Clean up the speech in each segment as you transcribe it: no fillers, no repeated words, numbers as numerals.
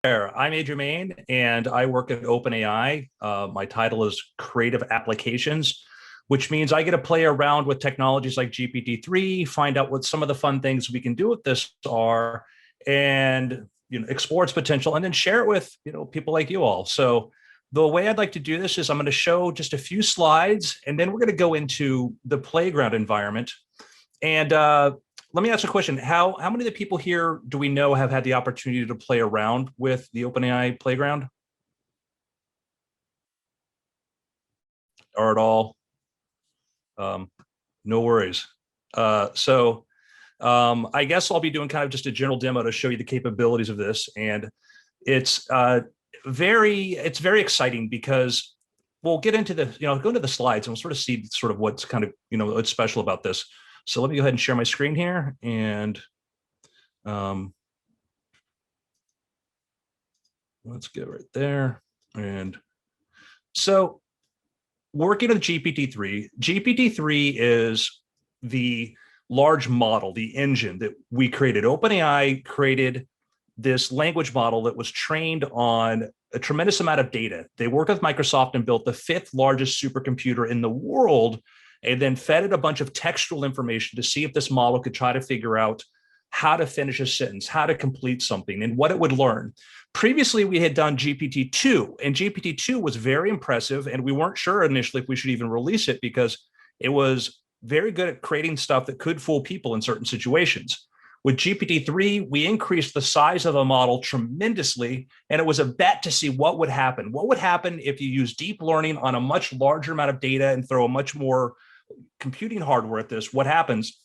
I'm Andrew Mayne, and I work at OpenAI. My title is Creative Applications, which means I get to play around with technologies like GPT-3, find out what some of the fun things we can do with this are, and explore its potential, and then share it with people like you all. So the way I'd like to do this is I'm going to show just a few slides, and then we're going to go into the playground environment. And let me ask a question. How many of the people here do we know have had the opportunity to play around with the OpenAI playground? Or at all? No worries. I guess I'll be doing kind of just a general demo to show you the capabilities of this. And it's very exciting because we'll get into the, go into the slides and we'll sort of see sort of what's kind of, what's special about this. So let me go ahead and share my screen here, and let's get right there. And so working with GPT-3, GPT-3 is the large model, the engine that we created. OpenAI created this language model that was trained on a tremendous amount of data. They worked with Microsoft and built the 5th largest supercomputer in the world, and then fed it a bunch of textual information to see if this model could try to figure out how to finish a sentence, how to complete something, and what it would learn. Previously, we had done GPT-2, and GPT-2 was very impressive, and we weren't sure initially if we should even release it because it was very good at creating stuff that could fool people in certain situations. With GPT-3, we increased the size of the model tremendously, and it was a bet to see what would happen. What would happen if you use deep learning on a much larger amount of data and throw a much more computing hardware at this? What happens?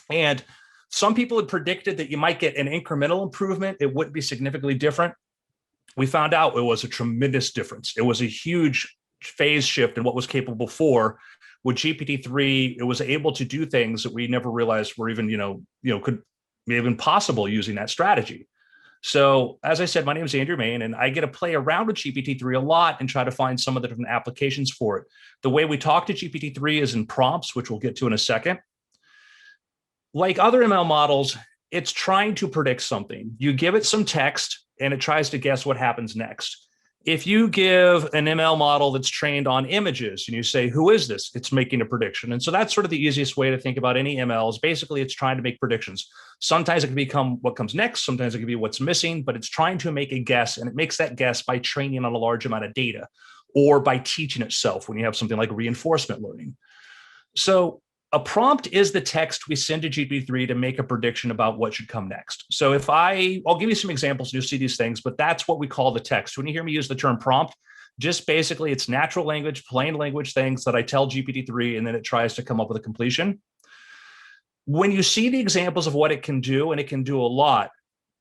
And some people had predicted that you might get an incremental improvement. It wouldn't be significantly different. We found out it was a tremendous difference. It was a huge phase shift in what was capable before. With GPT-3, it was able to do things that we never realized were even, could be even possible using that strategy. So as I said, my name is Andrew Mayne, and I get to play around with GPT-3 a lot and try to find some of the different applications for it. The way we talk to GPT-3 is in prompts, which we'll get to in a second. Like other ML models, it's trying to predict something. You give it some text, and it tries to guess what happens next. If you give an ML model that's trained on images and you say, who is this? It's making a prediction. And so that's sort of the easiest way to think about any ML is basically it's trying to make predictions. Sometimes it can become what comes next. Sometimes it can be what's missing, but it's trying to make a guess. And it makes that guess by training on a large amount of data or by teaching itself when you have something like reinforcement learning. So a prompt is the text we send to GPT-3 to make a prediction about what should come next. So if I'll give you some examples and you'll see these things, but that's what we call the text. When you hear me use the term prompt, just basically it's natural language, plain language things that I tell GPT-3, and then it tries to come up with a completion. When you see the examples of what it can do, and it can do a lot,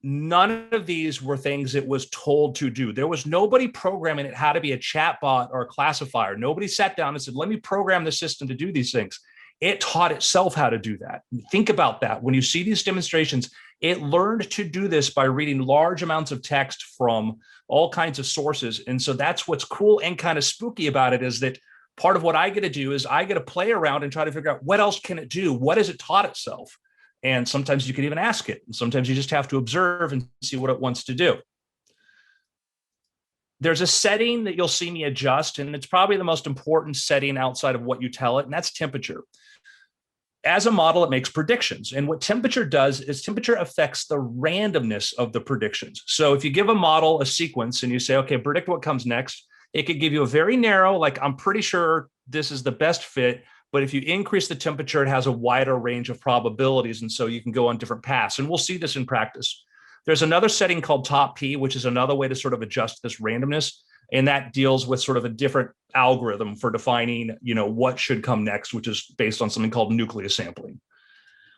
none of these were things it was told to do. There was nobody programming it how to be a chatbot or a classifier. Nobody sat down and said, let me program the system to do these things. It taught itself how to do that. Think about that. When you see these demonstrations, it learned to do this by reading large amounts of text from all kinds of sources. And so that's what's cool and kind of spooky about it, is that part of what I get to do is I get to play around and try to figure out what else can it do? What has it taught itself? And sometimes you can even ask it. And sometimes you just have to observe and see what it wants to do. There's a setting that you'll see me adjust, and it's probably the most important setting outside of what you tell it, and that's temperature. As a model, it makes predictions. And what temperature does is temperature affects the randomness of the predictions. So if you give a model a sequence and you say, okay, predict what comes next, it could give you a very narrow, like, I'm pretty sure this is the best fit. But if you increase the temperature, it has a wider range of probabilities. And so you can go on different paths. And we'll see this in practice. There's another setting called top P, which is another way to sort of adjust this randomness. And that deals with sort of a different algorithm for defining, what should come next, which is based on something called nucleus sampling.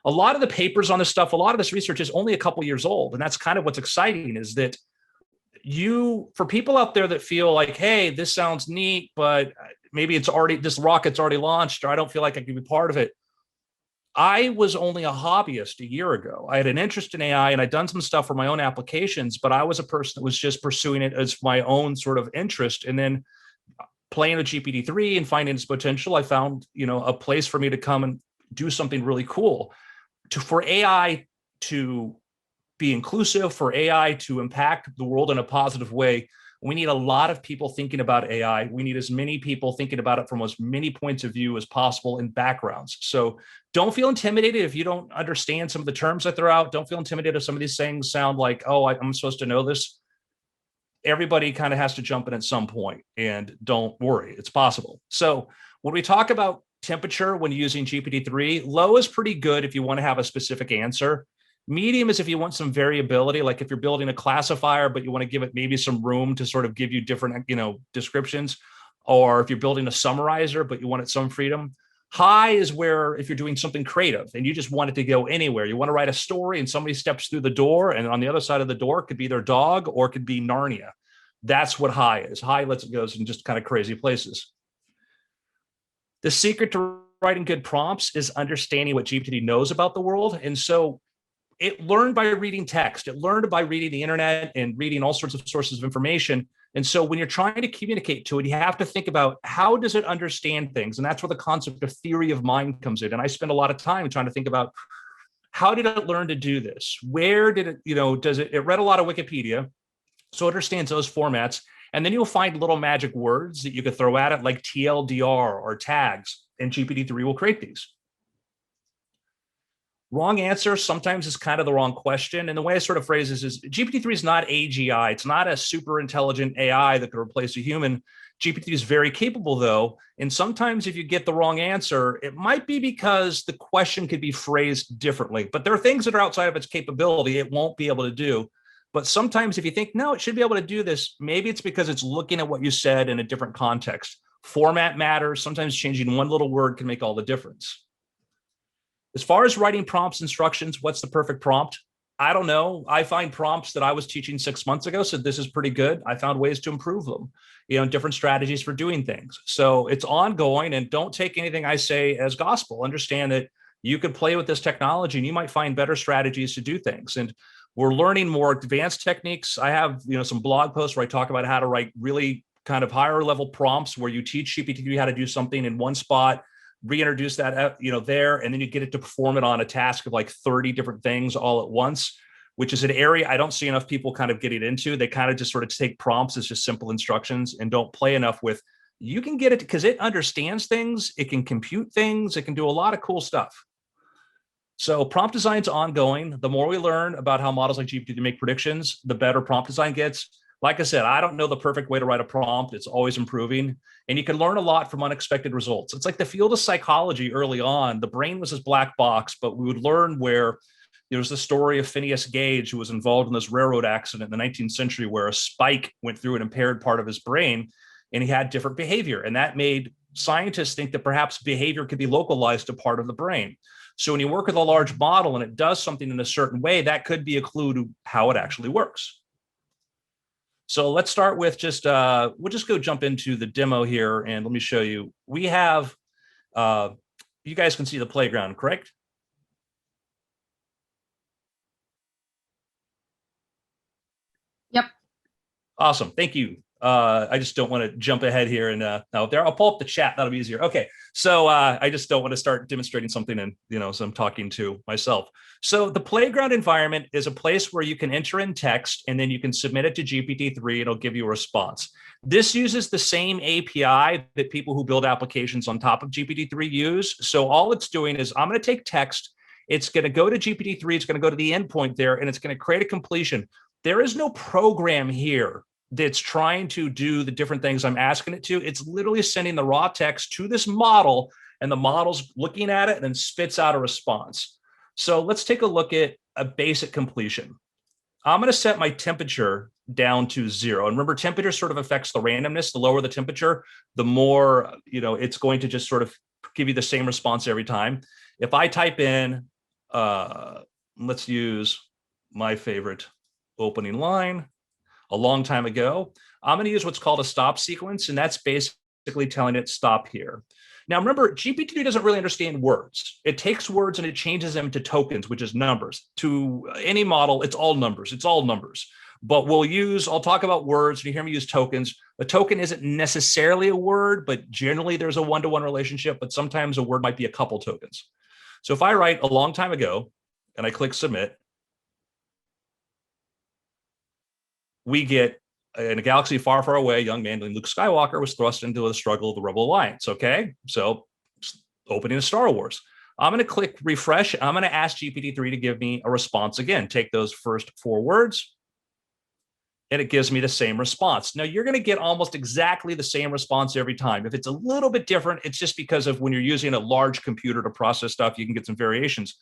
A lot of the papers on this stuff, a lot of this research is only a couple years old. And that's kind of what's exciting, is that for people out there that feel like, hey, this sounds neat, but maybe this rocket's already launched, or I don't feel like I can be part of it. I was only a hobbyist a year ago. I had an interest in AI and I'd done some stuff for my own applications, but I was a person that was just pursuing it as my own sort of interest. And then playing with GPT-3 and finding its potential, I found, a place for me to come and do something really cool. For AI to be inclusive, for AI to impact the world in a positive way, we need a lot of people thinking about AI. We need as many people thinking about it from as many points of view as possible in backgrounds. So don't feel intimidated if you don't understand some of the terms that they're out. Don't feel intimidated if some of these things sound like, oh, I'm supposed to know this. Everybody kind of has to jump in at some point, and don't worry, it's possible. So when we talk about temperature when using GPT-3, low is pretty good if you want to have a specific answer. Medium is if you want some variability, like if you're building a classifier, but you want to give it maybe some room to sort of give you different, descriptions, or if you're building a summarizer, but you wanted some freedom. High is where if you're doing something creative and you just want it to go anywhere, you want to write a story and somebody steps through the door, and on the other side of the door could be their dog or it could be Narnia. That's what high is. High lets it go in just kind of crazy places. The secret to writing good prompts is understanding what GPT knows about the world. And so it learned by reading text. It learned by reading the internet and reading all sorts of sources of information. And so when you're trying to communicate to it, you have to think about how does it understand things? And that's where the concept of theory of mind comes in. And I spend a lot of time trying to think about how did it learn to do this? Where did it, it read a lot of Wikipedia, so it understands those formats. And then you'll find little magic words that you could throw at it like TLDR or tags, and GPT-3 will create these. Wrong answer sometimes is kind of the wrong question. And the way I sort of phrase this is GPT-3 is not AGI. It's not a super intelligent AI that could replace a human. GPT is very capable though. And sometimes if you get the wrong answer, it might be because the question could be phrased differently, but there are things that are outside of its capability it won't be able to do. But sometimes if you think, no, it should be able to do this, maybe it's because it's looking at what you said in a different context. Format matters. Sometimes changing one little word can make all the difference. As far as writing prompts instructions, what's the perfect prompt? I don't know. I find prompts that I was teaching 6 months ago said this is pretty good. I found ways to improve them, different strategies for doing things. So it's ongoing, and don't take anything I say as gospel. Understand that you could play with this technology and you might find better strategies to do things. And we're learning more advanced techniques. I have, some blog posts where I talk about how to write really kind of higher level prompts where you teach GPT how to do something in one spot, reintroduce that, there, and then you get it to perform it on a task of like 30 different things all at once, which is an area I don't see enough people kind of getting into. They kind of just sort of take prompts as just simple instructions and don't play enough with, you can get it because it understands things, it can compute things, it can do a lot of cool stuff. So prompt design is ongoing. The more we learn about how models like GPT make predictions, the better prompt design gets. Like I said, I don't know the perfect way to write a prompt. It's always improving. And you can learn a lot from unexpected results. It's like the field of psychology early on. The brain was this black box, but we would learn where there was the story of Phineas Gage, who was involved in this railroad accident in the 19th century where a spike went through an impaired part of his brain and he had different behavior. And that made scientists think that perhaps behavior could be localized to part of the brain. So when you work with a large model and it does something in a certain way, that could be a clue to how it actually works. So let's start with we'll just go jump into the demo here and let me show you. We have, you guys can see the playground, correct? Yep. Awesome, thank you. I just don't want to jump ahead here and no, there, I'll pull up the chat, that'll be easier. Okay, so I just don't want to start demonstrating something and, so I'm talking to myself. So the playground environment is a place where you can enter in text and then you can submit it to GPT-3, it'll give you a response. This uses the same API that people who build applications on top of GPT-3 use. So all it's doing is I'm going to take text, it's going to go to GPT-3, it's going to go to the endpoint there, and it's going to create a completion. There is no program here that's trying to do the different things I'm asking it to. It's literally sending the raw text to this model and the model's looking at it and then spits out a response. So let's take a look at a basic completion. I'm going to set my temperature down to 0. And remember, temperature sort of affects the randomness. The lower the temperature, the more, it's going to just sort of give you the same response every time. If I type in, let's use my favorite opening line, a long time ago, I'm going to use what's called a stop sequence, and that's basically telling it stop here. Now, remember, GPT doesn't really understand words. It takes words and it changes them to tokens, which is numbers. To any model, it's all numbers. It's all numbers. But I'll talk about words, and you hear me use tokens. A token isn't necessarily a word, but generally there's a one-to-one relationship, but sometimes a word might be a couple tokens. So if I write a long time ago and I click submit, we get in a galaxy far, far away, a young man named Luke Skywalker was thrust into the struggle of the Rebel Alliance. Okay, so opening of Star Wars. I'm going to click refresh. I'm going to ask GPT-3 to give me a response again. Take those first 4 words, and it gives me the same response. Now, you're going to get almost exactly the same response every time. If it's a little bit different, it's just because of when you're using a large computer to process stuff, you can get some variations.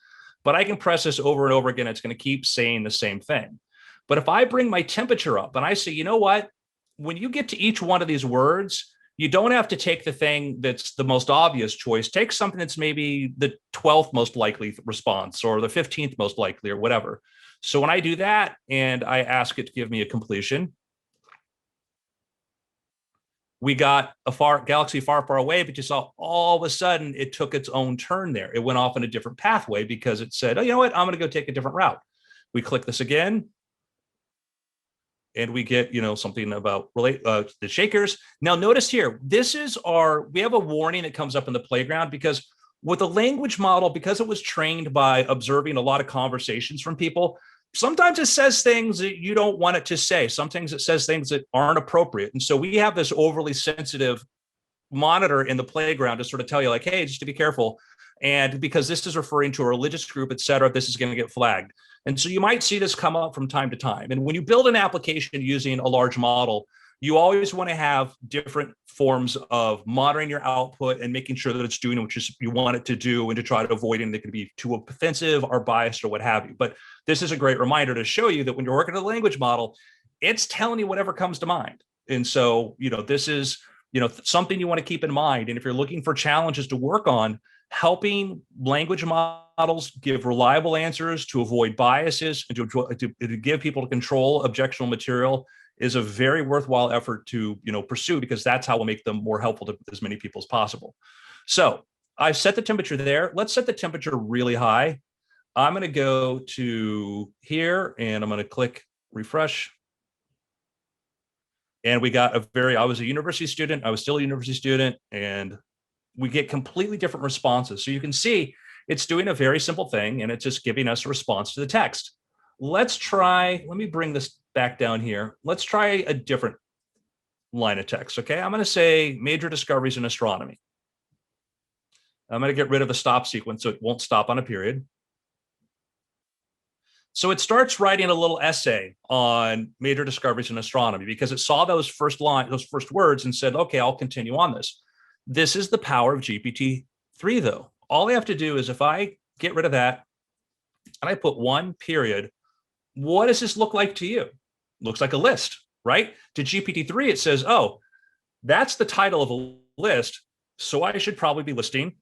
But I can press this over and over again. It's going to keep saying the same thing. But if I bring my temperature up and I say, you know what, when you get to each one of these words, you don't have to take the thing that's the most obvious choice. Take something that's maybe the 12th most likely response or the 15th most likely or whatever. So when I do that and I ask it to give me a completion, we got a galaxy far, far away, but you saw all of a sudden it took its own turn there. It went off in a different pathway because it said, oh, you know what, I'm going to go take a different route. We click this again, and we get, something about the shakers. Now notice here, we have a warning that comes up in the playground because with a language model, because it was trained by observing a lot of conversations from people, sometimes it says things that you don't want it to say. Sometimes it says things that aren't appropriate. And so we have this overly sensitive monitor in the playground to sort of tell you like, hey, just to be careful. And because this is referring to a religious group, et cetera, this is going to get flagged. And so you might see this come up from time to time. And when you build an application using a large model, you always want to have different forms of monitoring your output and making sure that it's doing what you want it to do, and to try to avoid anything that could be too offensive or biased or what have you. But this is a great reminder to show you that when you're working with a language model, it's telling you whatever comes to mind. And so, this is, something you want to keep in mind. And if you're looking for challenges to work on, helping language models give reliable answers to avoid biases and to give people to control objectionable material is a very worthwhile effort to pursue, because that's how we'll make them more helpful to as many people as possible. So I've set the temperature there. Let's set the temperature really high. I'm going to go to here and I'm going to click refresh. And we got I was a university student. I was still a university student, and we get completely different responses. So you can see it's doing a very simple thing, and it's just giving us a response to the text. Let me bring this back down here. Let's try a different line of text. Okay, I'm going to say major discoveries in astronomy. I'm going to get rid of the stop sequence so it won't stop on a period. So it starts writing a little essay on major discoveries in astronomy because it saw those first words and said, okay, I'll continue on this. This is the power of GPT-3 though. All I have to do is, if I get rid of that and I put 1 period, what does this look like to you? Looks like a list, right? To GPT-3, it says, oh, that's the title of a list, so I should probably be listing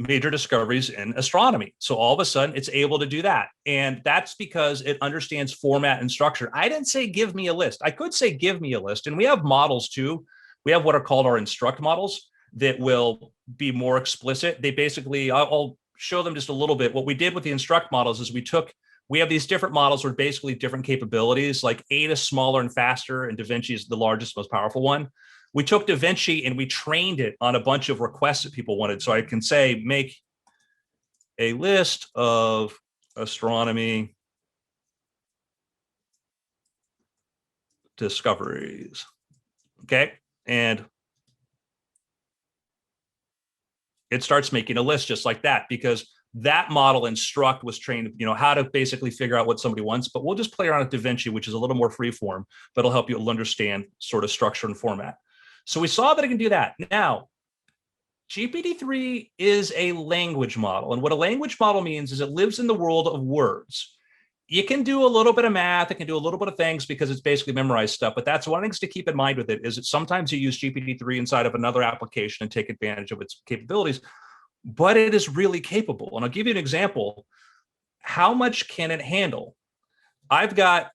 major discoveries in astronomy. So all of a sudden it's able to do that. And that's because it understands format and structure. I didn't say give me a list. I could say give me a list. And we have models too. We have what are called our instruct models that will be more explicit. They basically, I'll show them just a little bit. What we did with the instruct models is we have these different models with basically different capabilities, like 8 is smaller and faster, and DaVinci is the largest, most powerful one. We took DaVinci and we trained it on a bunch of requests that people wanted. So I can say, make a list of astronomy discoveries. Okay. And it starts making a list just like that, because that model instruct was trained, how to basically figure out what somebody wants. But we'll just play around with DaVinci, which is a little more freeform, but it'll help you understand sort of structure and format. So we saw that it can do that. Now, GPT-3 is a language model. And what a language model means is it lives in the world of words. You can do a little bit of math. It can do a little bit of things because it's basically memorized stuff. But that's one of the things to keep in mind with it, is that sometimes you use GPT-3 inside of another application and take advantage of its capabilities, but it is really capable. And I'll give you an example. How much can it handle? I've got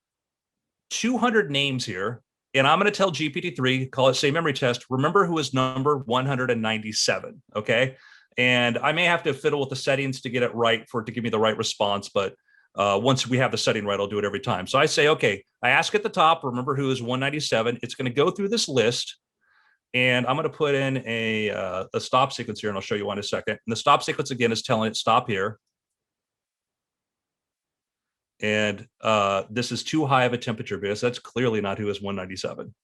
200 names here, and I'm going to tell GPT-3, call it say memory test, remember who is number 197, okay? And I may have to fiddle with the settings to get it right for it to give me the right response, but once we have the setting right, I'll do it every time. So I say, okay, I ask at the top, remember who is 197. It's going to go through this list, and I'm going to put in a stop sequence here, and I'll show you one in a second. And the stop sequence, again, is telling it stop here. And this is too high of a temperature because that's clearly not who is 197.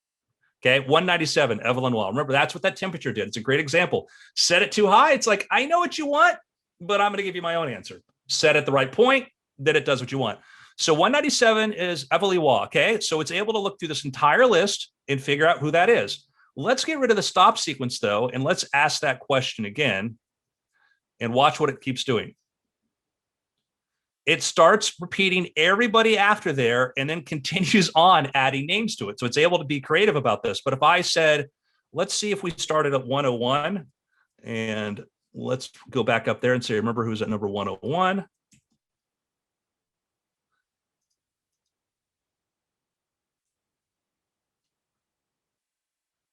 Okay, 197, Evelyn Wall. Remember, that's what that temperature did. It's a great example. Set it too high. It's like, I know what you want, but I'm going to give you my own answer. Set at the right point, then it does what you want. So 197 is Evelyn Wall. Okay, so it's able to look through this entire list and figure out who that is. Let's get rid of the stop sequence, though, and let's ask that question again and watch what it keeps doing. It starts repeating everybody after there and then continues on adding names to it. So it's able to be creative about this. But if I said, let's see if we started at 101 and let's go back up there and say, remember who's at number 101.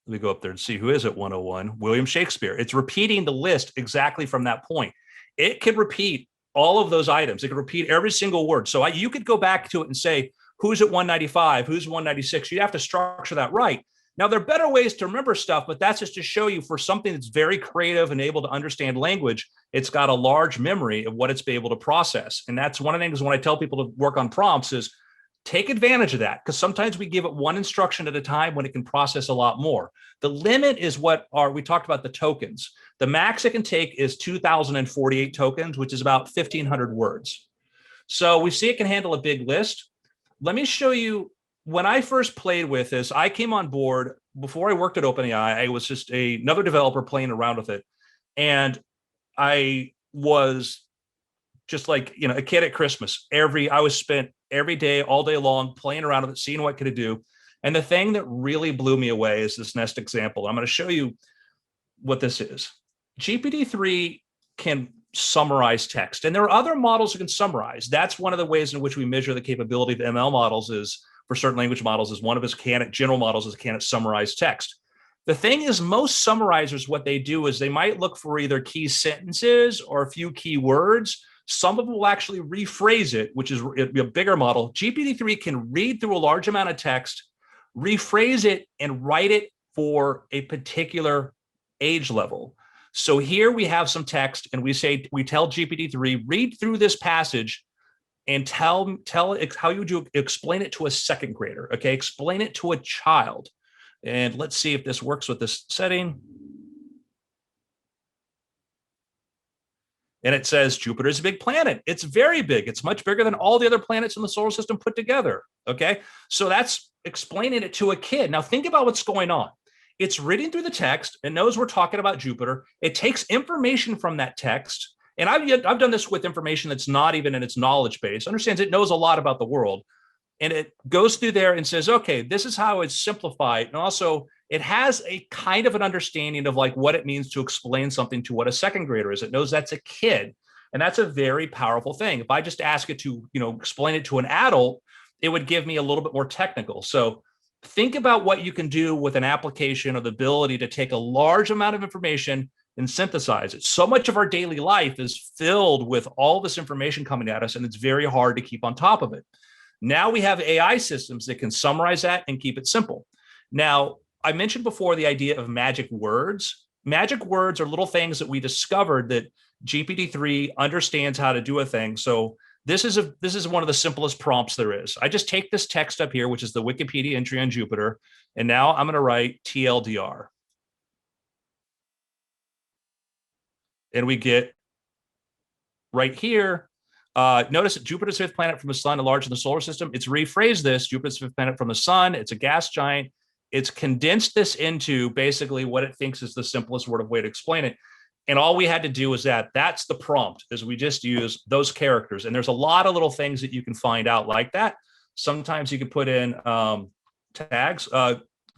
Let me go up there and see who is at 101. William Shakespeare. It's repeating the list exactly from that point. It can repeat all of those items. It can repeat every single word. So you could go back to it and say, who's at 195, who's 196. You'd have to structure that right. Now, there are better ways to remember stuff, but that's just to show you for something that's very creative and able to understand language, it's got a large memory of what it's been able to process. And that's one of the things when I tell people to work on prompts is take advantage of that, because sometimes we give it one instruction at a time when it can process a lot more. The limit is we talked about the tokens. The max it can take is 2,048 tokens, which is about 1,500 words. So we see it can handle a big list. Let me show you, when I first played with this, I came on board, before I worked at OpenAI, I was just another developer playing around with it. And I was just like, a kid at Christmas. I was spent every day, all day long, playing around with it, seeing what could it do. And the thing that really blew me away is this next example. I'm going to show you what this is. GPT-3 can summarize text, and there are other models that can summarize. That's one of the ways in which we measure the capability of ML models is, for certain language models, is one of its general models is can it summarize text. The thing is, most summarizers, what they do is they might look for either key sentences or a few key words. Some of them will actually rephrase it, which is a bigger model. GPT-3 can read through a large amount of text, rephrase it, and write it for a particular age level. So here we have some text, and we tell GPT-3, read through this passage and tell it how you would explain it to a second grader. Okay, explain it to a child. And let's see if this works with this setting. And it says Jupiter is a big planet. It's very big. It's much bigger than all the other planets in the solar system put together. Okay, so that's explaining it to a kid. Now think about what's going on. It's reading through the text. It knows we're talking about Jupiter. It takes information from that text. And I've done this with information that's not even in its knowledge base. Understands it knows a lot about the world. And it goes through there and says, okay, this is how it's simplified. And also it has a kind of an understanding of like what it means to explain something to what a second grader is. It knows that's a kid. And that's a very powerful thing. If I just ask it to, explain it to an adult, it would give me a little bit more technical. So think about what you can do with an application or the ability to take a large amount of information and synthesize it. So much of our daily life is filled with all this information coming at us, and it's very hard to keep on top of it. Now we have AI systems that can summarize that and keep it simple. Now, I mentioned before the idea of magic words. Magic words are little things that we discovered that GPT-3 understands how to do a thing. So this is one of the simplest prompts there is. I just take this text up here, which is the Wikipedia entry on Jupiter, and now I'm going to write TLDR. And we get right here, notice that Jupiter's fifth planet from the sun and larger in the solar system. It's rephrased this, Jupiter's fifth planet from the sun. It's a gas giant. It's condensed this into basically what it thinks is the simplest way to explain it. And all we had to do was that's the prompt, is we just use those characters. And there's a lot of little things that you can find out like that. Sometimes you can put in tags.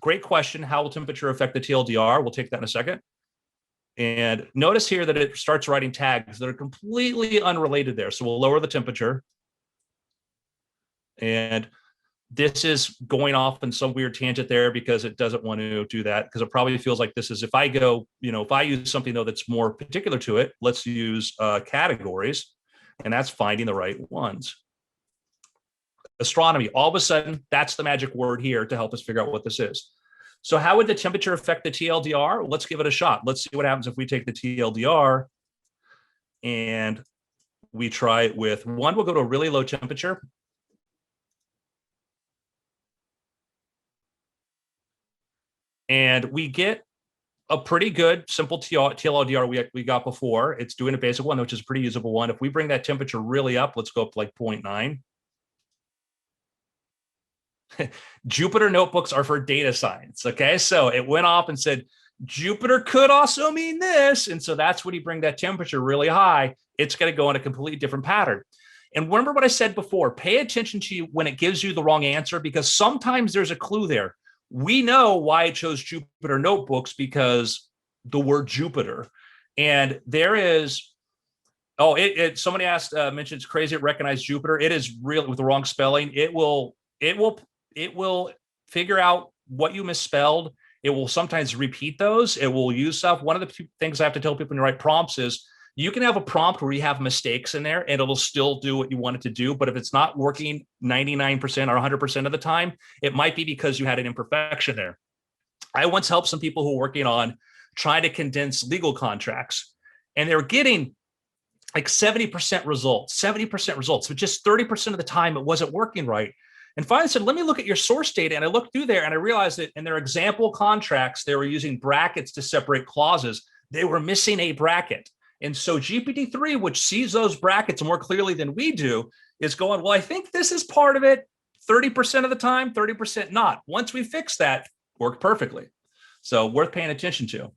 Great question. How will temperature affect the TLDR? We'll take that in a second. And notice here that it starts writing tags that are completely unrelated there. So we'll lower the temperature. And this is going off in some weird tangent there because it doesn't want to do that, because it probably feels like this is, if I go, if I use something though that's more particular to it, let's use categories, and that's finding the right ones. Astronomy, all of a sudden, that's the magic word here to help us figure out what this is. So how would the temperature affect the TLDR? Let's give it a shot. Let's see what happens if we take the TLDR and we try it with one. We'll go to a really low temperature. And we get a pretty good simple TLDR we got before. It's doing a basic one, which is a pretty usable one. If we bring that temperature really up, let's go up to like 0.9. Jupyter notebooks are for data science. Okay, so it went off and said, Jupyter could also mean this. And so that's when you bring that temperature really high, it's going to go in a completely different pattern. And remember what I said before, pay attention to you when it gives you the wrong answer, because sometimes there's a clue there. We know why it chose Jupyter notebooks because the word Jupyter. And there is, somebody asked, mentioned it's crazy it recognized Jupyter. It is really with the wrong spelling. It will figure out what you misspelled. It will sometimes repeat those. It will use stuff. One of the things I have to tell people when you write prompts is you can have a prompt where you have mistakes in there and it'll still do what you want it to do. But if it's not working 99% or 100% of the time, it might be because you had an imperfection there. I once helped some people who were working on trying to condense legal contracts, and they were getting like 70% results, but just 30% of the time it wasn't working right. And finally I said, let me look at your source data. And I looked through there and I realized that in their example contracts, they were using brackets to separate clauses. They were missing a bracket. And so GPT-3, which sees those brackets more clearly than we do, is going, well, I think this is part of it 30% of the time, 30% not. Once we fix that, worked perfectly. So worth paying attention to.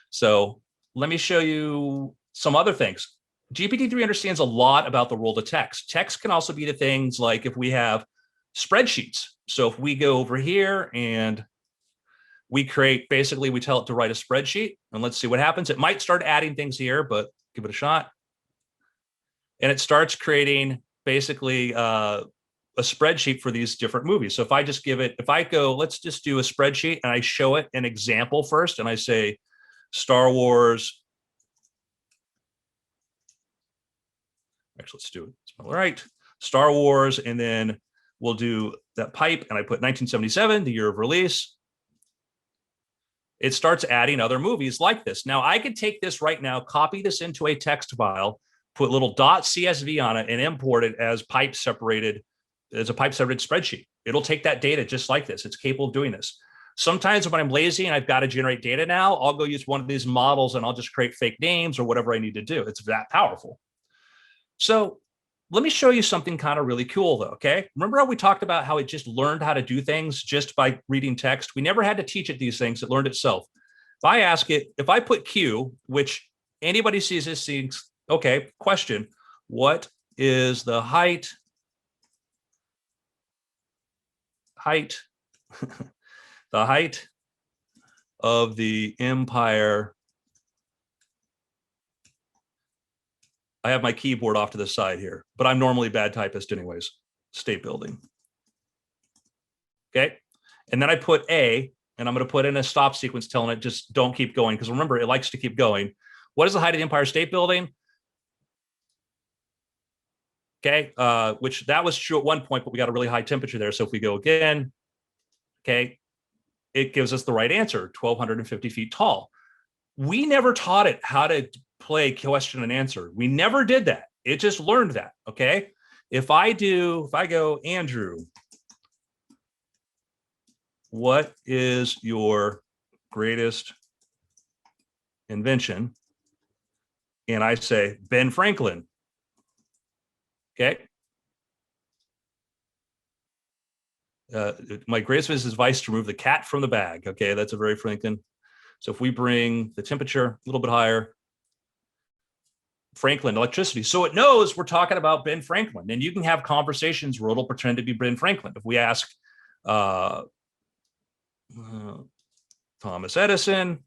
So let me show you some other things. GPT-3 understands a lot about the world of text. Text can also be the things like if we have spreadsheets. So if we go over here and we create, basically we tell it to write a spreadsheet, and let's see what happens. It might start adding things here, but give it a shot. And it starts creating basically a spreadsheet for these different movies. So if I just give it, if I go, let's just do a spreadsheet and I show it an example first and I say Star Wars. Actually, let's do it. All right. Star Wars, and then we'll do that pipe, and I put 1977, the year of release. It starts adding other movies like this. Now, I could take this right now, copy this into a text file, put little .csv on it, and import it as pipe separated, as a pipe separated spreadsheet. It'll take that data just like this. It's capable of doing this. Sometimes when I'm lazy and I've got to generate data now, I'll go use one of these models and I'll just create fake names or whatever I need to do. It's that powerful. So let me show you something kind of really cool though, okay? Remember how we talked about how it just learned how to do things just by reading text? We never had to teach it these things, it learned itself. If I ask it, if I put Q, which anybody sees this, sees, okay, question, what is the height the height of the Empire? I have my keyboard off to the side here, but I'm normally a bad typist anyways. State building. Okay. And then I put A, and I'm going to put in a stop sequence telling it just don't keep going, because remember, it likes to keep going. What is the height of the Empire State Building? Okay. Which that was true at one point, but we got a really high temperature there. So if we go again, okay, it gives us the right answer, 1,250 feet tall. We never taught it how to play question and answer. We never did that. It just learned that, okay? If I go, Andrew, what is your greatest invention? And I say, Ben Franklin, okay? My greatest advice to remove the cat from the bag, okay? That's a very Franklin. So if we bring the temperature a little bit higher, Franklin, electricity. So it knows we're talking about Ben Franklin, and you can have conversations where it'll pretend to be Ben Franklin. If we ask Thomas Edison,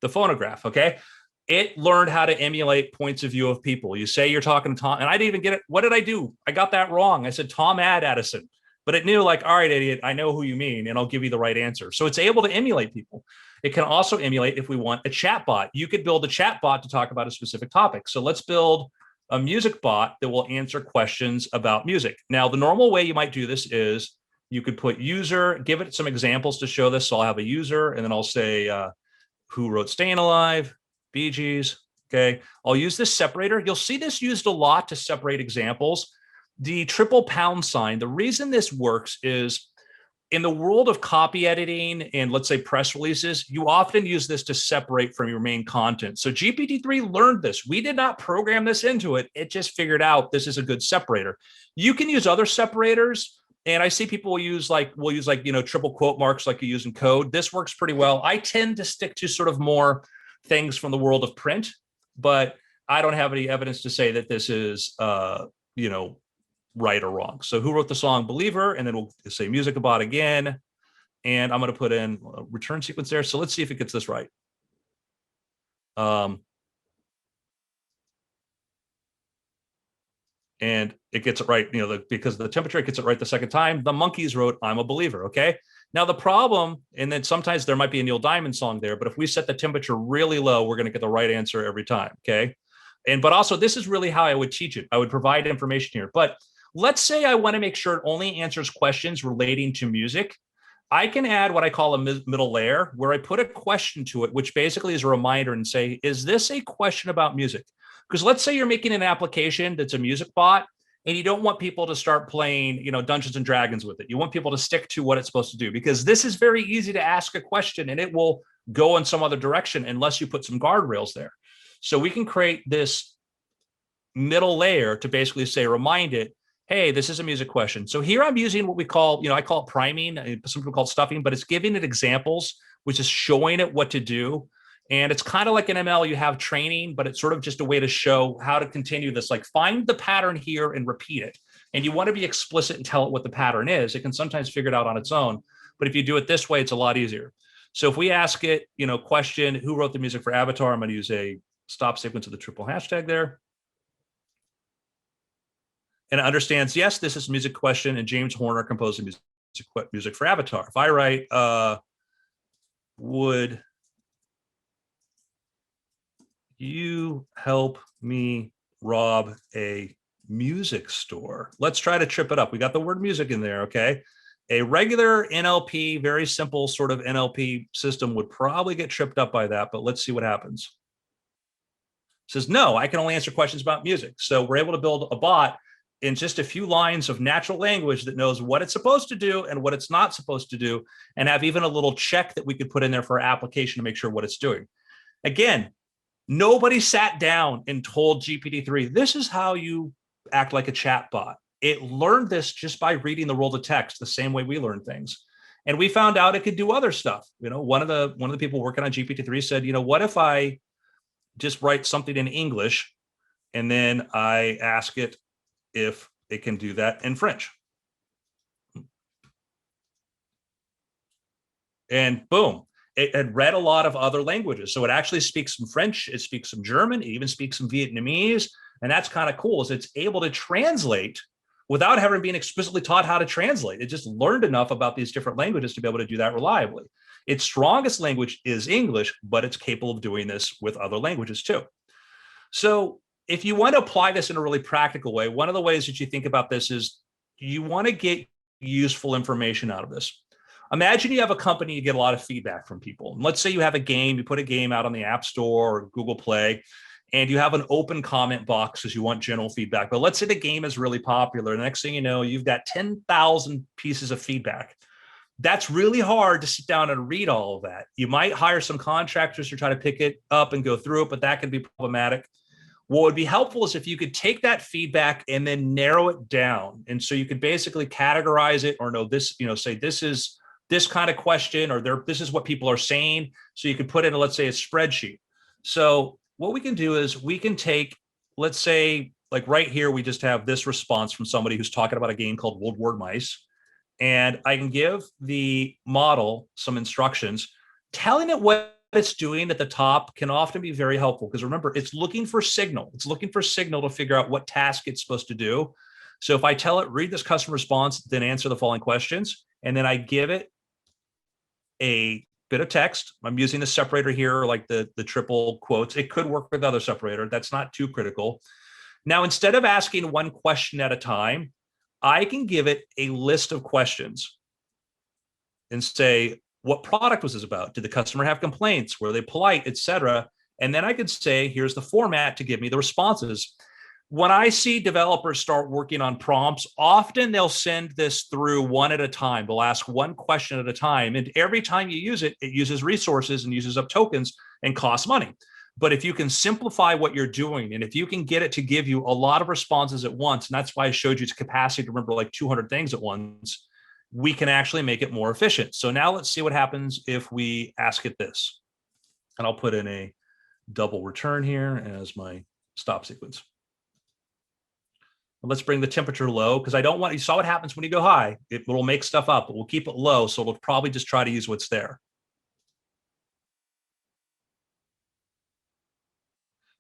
the phonograph, okay? It learned how to emulate points of view of people. You say you're talking to Tom, and I didn't even get it. What did I do? I got that wrong. I said Tom Edison. But it knew, like, all right, idiot, I know who you mean, and I'll give you the right answer. So it's able to emulate people. It can also emulate if we want a chat bot. You could build a chat bot to talk about a specific topic. So let's build a music bot that will answer questions about music. Now, the normal way you might do this is you could put user, give it some examples to show this. So I'll have a user, and then I'll say, who wrote Staying Alive? Bee Gees. Okay. I'll use this separator. You'll see this used a lot to separate examples. the triple pound sign, the reason this works is in the world of copy editing and let's say press releases, you often use this to separate from your main content. So GPT-3 learned this. We did not program this into it. It just figured out this is a good separator. You can use other separators. And I see people will use triple quote marks like you use in code. This works pretty well. I tend to stick to sort of more things from the world of print, but I don't have any evidence to say that this is, right or wrong. So who wrote the song Believer? And then we'll say music about again. And I'm going to put in a return sequence there. So let's see if it gets this right. And it gets it right, because the temperature, it gets it right the second time. The Monkees wrote I'm a Believer, okay? Now the problem, and then sometimes there might be a Neil Diamond song there, but if we set the temperature really low, we're going to get the right answer every time, okay? But also this is really how I would teach it. I would provide information here. But let's say I want to make sure it only answers questions relating to music. I can add what I call a middle layer where I put a question to it, which basically is a reminder and say, is this a question about music? Because let's say you're making an application that's a music bot and you don't want people to start playing, Dungeons and Dragons with it. You want people to stick to what it's supposed to do, because this is very easy to ask a question and it will go in some other direction unless you put some guardrails there. So we can create this middle layer to basically say, remind it, hey, this is a music question. So here I'm using what we call, I call it priming. Some people call it stuffing, but it's giving it examples, which is showing it what to do. And it's kind of like in ML, you have training, but it's sort of just a way to show how to continue this, like find the pattern here and repeat it. And you want to be explicit and tell it what the pattern is. It can sometimes figure it out on its own, but if you do it this way, it's a lot easier. So if we ask it, question, who wrote the music for Avatar? I'm going to use a stop sequence of the triple hashtag there. And it understands, yes, this is a music question, and James Horner composed the music for Avatar. If I write, would you help me rob a music store? Let's try to trip it up. We got the word music in there, okay? A regular NLP, very simple sort of NLP system would probably get tripped up by that, but let's see what happens. It says, no, I can only answer questions about music. So we're able to build a bot in just a few lines of natural language that knows what it's supposed to do and what it's not supposed to do, and have even a little check that we could put in there for our application to make sure what it's doing. Again, nobody sat down and told GPT-3, this is how you act like a chat bot. It learned this just by reading the world of text, the same way we learn things. And we found out it could do other stuff. One of the people working on GPT-3 said, what if I just write something in English and then I ask it if it can do that in French? And boom, it had read a lot of other languages. So it actually speaks some French, it speaks some German, it even speaks some Vietnamese. And that's kind of cool, is it's able to translate without having been explicitly taught how to translate. It just learned enough about these different languages to be able to do that reliably. Its strongest language is English, but it's capable of doing this with other languages too. So if you want to apply this in a really practical way, one of the ways that you think about this is you want to get useful information out of this. Imagine you have a company, you get a lot of feedback from people. And let's say you have a game, you put a game out on the App Store or Google Play, and you have an open comment box because you want general feedback. But let's say the game is really popular. The next thing you know, you've got 10,000 pieces of feedback. That's really hard to sit down and read all of that. You might hire some contractors to try to pick it up and go through it, but that can be problematic. What would be helpful is if you could take that feedback and then narrow it down. And so you could basically categorize it or know this, say this is this kind of question, or this is what people are saying. So you could put in, let's say, a spreadsheet. So what we can do is we can take, let's say, like right here, we just have this response from somebody who's talking about a game called World War Mice. And I can give the model some instructions. Telling it what it's doing at the top can often be very helpful, because remember, it's looking for signal. It's looking for signal to figure out what task it's supposed to do. So if I tell it, read this customer response, then answer the following questions, and then I give it a bit of text. I'm using the separator here, like the triple quotes. It could work with other separator. That's not too critical. Now, instead of asking one question at a time, I can give it a list of questions and say, what product was this about? Did the customer have complaints? Were they polite, etc.? And then I could say, here's the format to give me the responses. when I see developers start working on prompts, often they'll send this through one at a time. They'll ask one question at a time. And every time you use it, it uses resources and uses up tokens and costs money. But if you can simplify what you're doing, and if you can get it to give you a lot of responses at once, and that's why I showed you its capacity to remember like 200 things at once, we can actually make it more efficient. So now let's see what happens if we ask it this. And I'll put in a double return here as my stop sequence. Let's bring the temperature low, because I don't want, you saw what happens when you go high. It will make stuff up, but we'll keep it low. So it'll probably just try to use what's there.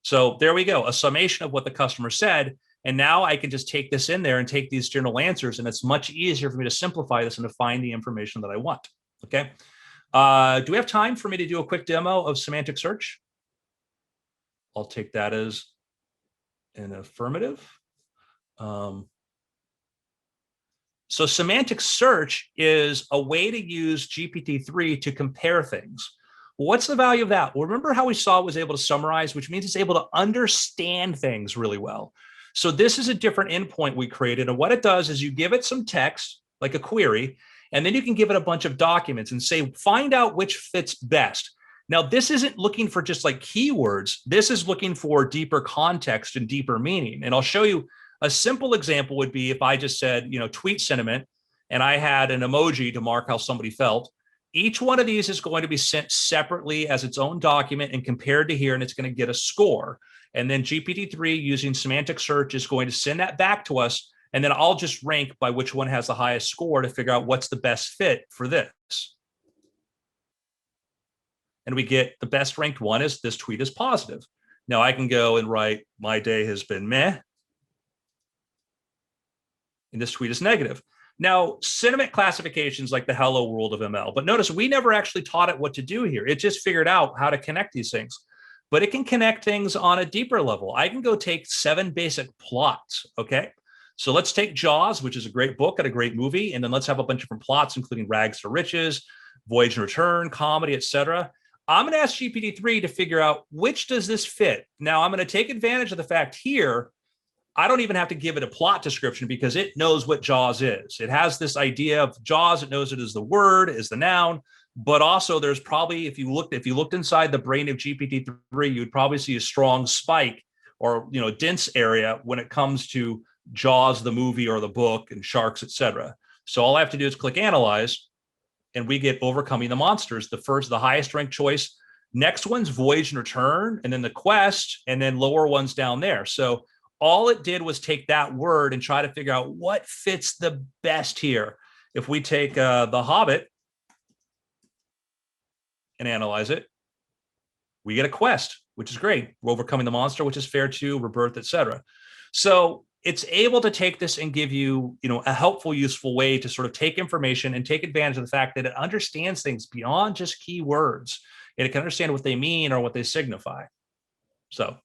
So there we go, a summation of what the customer said. And now I can just take this in there and take these general answers. And it's much easier for me to simplify this and to find the information that I want. Okay. Do we have time for me to do a quick demo of semantic search? I'll take that as an affirmative. So semantic search is a way to use GPT-3 to compare things. What's the value of that? Well, remember how we saw it was able to summarize, which means it's able to understand things really well. So this is a different endpoint we created. And what it does is you give it some text, like a query, and then you can give it a bunch of documents and say, find out which fits best. Now, this isn't looking for just like keywords. This is looking for deeper context and deeper meaning. And I'll show you a simple example would be if I just said, tweet sentiment, and I had an emoji to mark how somebody felt. Each one of these is going to be sent separately as its own document and compared to here, and it's going to get a score. And then GPT-3 using semantic search is going to send that back to us. And then I'll just rank by which one has the highest score to figure out what's the best fit for this. And we get the best ranked one is this tweet is positive. Now I can go and write, my day has been meh. And this tweet is negative. Now, sentiment classifications like the hello world of ML, but notice we never actually taught it what to do here. It just figured out how to connect these things, but it can connect things on a deeper level. I can go take 7 basic plots, okay? So let's take Jaws, which is a great book and a great movie, and then let's have a bunch of different plots, including Rags to Riches, Voyage and Return, comedy, etc. I'm going to ask GPT-3 to figure out which does this fit. Now, I'm going to take advantage of the fact here I don't even have to give it a plot description because it knows what Jaws is. It has this idea of Jaws. It knows it is the word, is the noun, but also there's probably, if you looked inside the brain of GPT-3, you'd probably see a strong spike or, dense area when it comes to Jaws, the movie or the book, and sharks, etc. So all I have to do is click analyze and we get overcoming the monsters. The highest ranked choice. Next one's Voyage and Return, and then the quest, and then lower ones down there. So all it did was take that word and try to figure out what fits the best here. If we take The Hobbit and analyze it, we get a quest, which is great. We're overcoming the monster, which is fair to rebirth, etc. So it's able to take this and give you, a helpful, useful way to sort of take information and take advantage of the fact that it understands things beyond just keywords. And it can understand what they mean or what they signify. So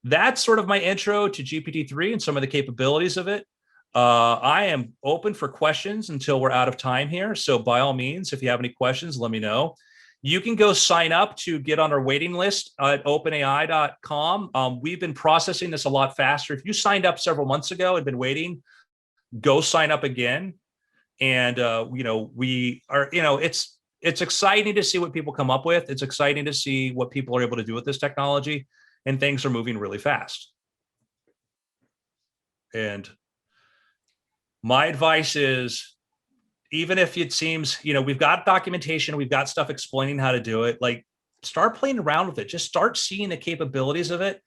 that's sort of my intro to GPT-3 and some of the capabilities of it. I am open for questions until we're out of time here. So by all means, if you have any questions, let me know. You can go sign up to get on our waiting list at openai.com. We've been processing this a lot faster. If you signed up several months ago and been waiting, go sign up again. And, we are, it's exciting to see what people come up with. It's exciting to see what people are able to do with this technology. And things are moving really fast. And my advice is, even if it seems, we've got documentation, we've got stuff explaining how to do it, like start playing around with it. Just start seeing the capabilities of it.